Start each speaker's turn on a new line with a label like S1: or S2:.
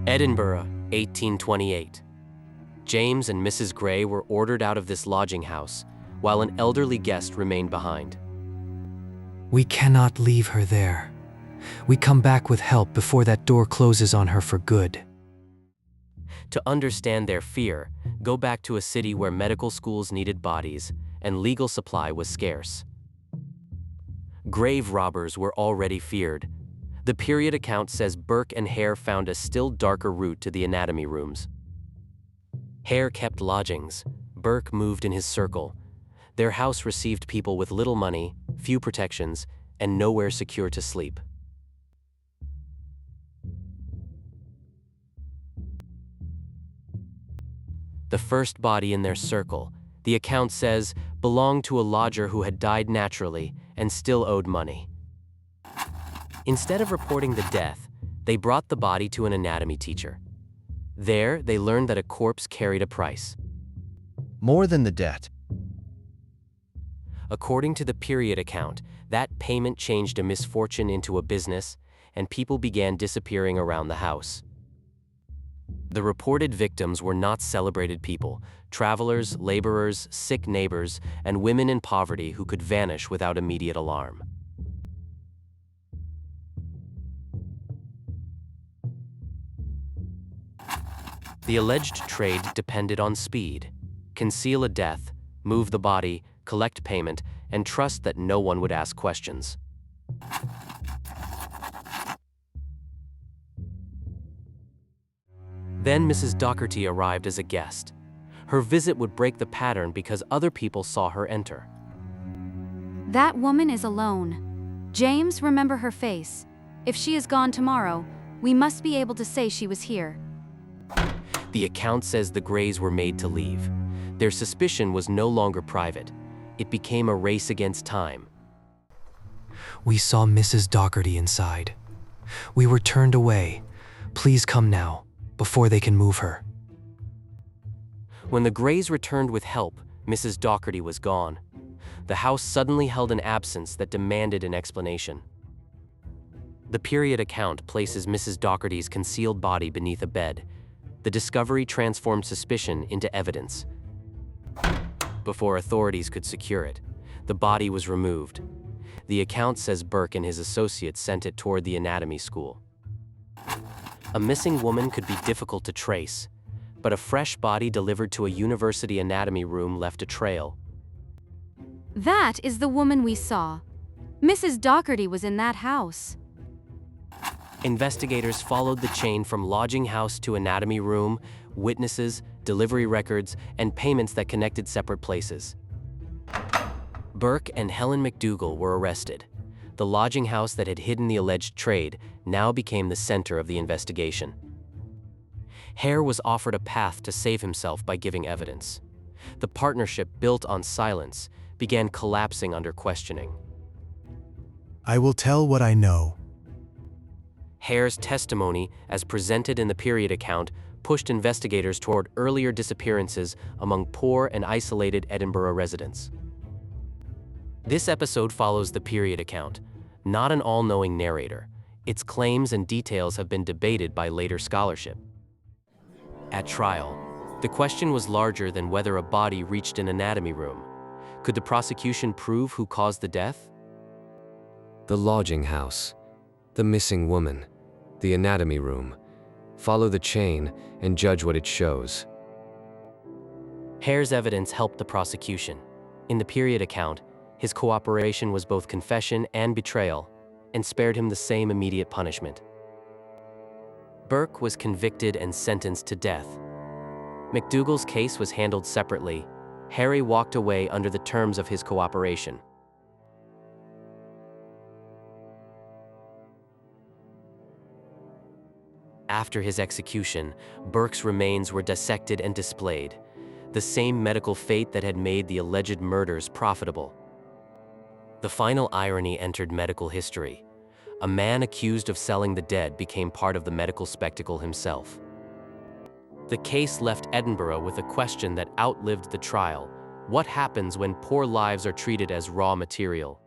S1: Edinburgh, 1828. James and Mrs. Gray were ordered out of this lodging house, while an elderly guest remained behind.
S2: We cannot leave her there. We come back with help before that door closes on her for good.
S1: To understand their fear, go back to a city where medical schools needed bodies and legal supply was scarce. Grave robbers were already feared. The period account says Burke and Hare found a still darker route to the anatomy rooms. Hare kept lodgings. Burke moved in his circle. Their house received people with little money, few protections, and nowhere secure to sleep. The first body in their circle, the account says, belonged to a lodger who had died naturally and still owed money. Instead of reporting the death, they brought the body to an anatomy teacher. There, they learned that a corpse carried a price.
S3: More than the debt.
S1: According to the period account, that payment changed a misfortune into a business, and people began disappearing around the house. The reported victims were not celebrated people, travelers, laborers, sick neighbors, and women in poverty who could vanish without immediate alarm. The alleged trade depended on speed: conceal a death, move the body, collect payment, and trust that no one would ask questions. Then Mrs. Docherty arrived as a guest. Her visit would break the pattern because other people saw her enter.
S4: That woman is alone. James, remember her face. If she is gone tomorrow, we must be able to say she was here.
S1: The account says the Grays were made to leave. Their suspicion was no longer private. It became a race against time.
S2: We saw Mrs. Docherty inside. We were turned away. Please come now, before they can move her.
S1: When the Grays returned with help, Mrs. Docherty was gone. The house suddenly held an absence that demanded an explanation. The period account places Mrs. Docherty's concealed body beneath a bed. The discovery transformed suspicion into evidence. Before authorities could secure it, the body was removed. The account says Burke and his associates sent it toward the anatomy school. A missing woman could be difficult to trace, but a fresh body delivered to a university anatomy room left a trail.
S4: That is the woman we saw. Mrs. Docherty was in that house.
S1: Investigators followed the chain from lodging house to anatomy room, witnesses, delivery records, and payments that connected separate places. Burke and Helen McDougall were arrested. The lodging house that had hidden the alleged trade now became the center of the investigation. Hare was offered a path to save himself by giving evidence. The partnership, built on silence, began collapsing under questioning.
S5: I will tell what I know.
S1: Hare's testimony, as presented in the period account, pushed investigators toward earlier disappearances among poor and isolated Edinburgh residents. This episode follows the period account, not an all-knowing narrator. Its claims and details have been debated by later scholarship. At trial, the question was larger than whether a body reached an anatomy room. Could the prosecution prove who caused the death?
S6: The lodging house, the missing woman, the anatomy room. Follow the chain and judge what it shows.
S1: Hare's evidence helped the prosecution. In the period account, his cooperation was both confession and betrayal, and spared him the same immediate punishment. Burke was convicted and sentenced to death. McDougall's case was handled separately. Hare walked away under the terms of his cooperation. After his execution, Burke's remains were dissected and displayed, the same medical fate that had made the alleged murders profitable. The final irony entered medical history. A man accused of selling the dead became part of the medical spectacle himself. The case left Edinburgh with a question that outlived the trial: what happens when poor lives are treated as raw material?